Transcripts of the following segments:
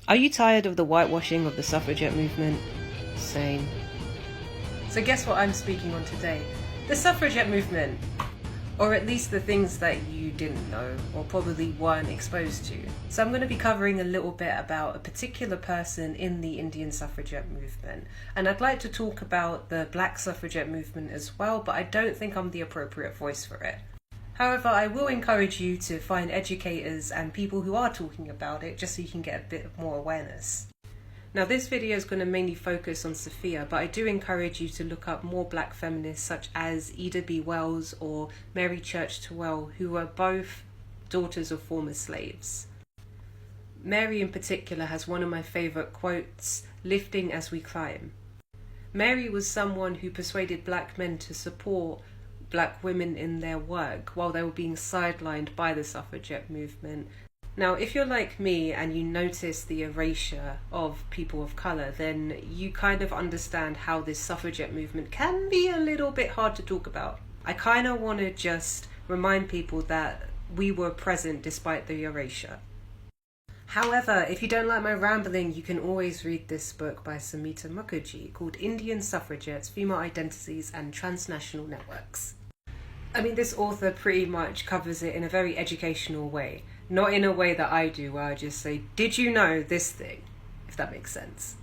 Are you tired of the whitewashing of the suffragette movement? Same. So guess what I'm speaking on today? The suffragette movement. Or at least the things that you didn't know or probably weren't exposed to. So I'm going to be covering a little bit about a particular person in the Indian suffragette movement. And I'd like to talk about the black suffragette movement as well, but I don't think I'm the appropriate voice for it. However, I will encourage you to find educators and people who are talking about it just so you can get a bit more awareness. Now this video is going to mainly focus on Sophia, but I do encourage you to look up more black feminists such as Ida B. Wells or Mary Church Terrell, who were both daughters of former slaves. Mary in particular has one of my favourite quotes, "Lifting as we climb." Mary was someone who persuaded black men to support black women in their work while they were being sidelined by the suffragette movement. Now, if you're like me and you notice the erasure of people of colour, then you kind of understand how this suffragette movement can be a little bit hard to talk about. I kind of want to just remind people that we were present despite the erasure. However, if you don't like my rambling, you can always read this book by Samita Mukherjee called Indian Suffragettes, Female Identities and Transnational Networks. I mean, this author pretty much covers it in a very educational way. Not in a way that I do, where I just say, did you know this thing? If that makes sense.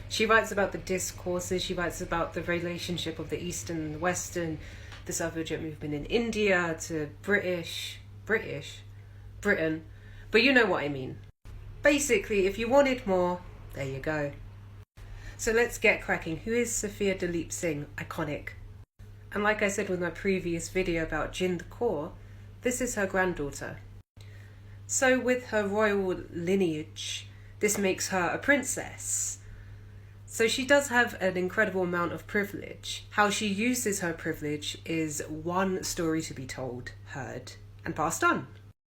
She writes about the discourses, she writes about the relationship of the Eastern and the Western, the suffragette movement in India to Britain. But you know what I mean. Basically, if you wanted more, there you go. So let's get cracking. Who is Sophia Duleep Singh? Iconic. And like I said with my previous video about Jind Kaur, this is her granddaughter. So with her royal lineage, this makes her a princess. So she does have an incredible amount of privilege. How she uses her privilege is one story to be told, heard, and passed on.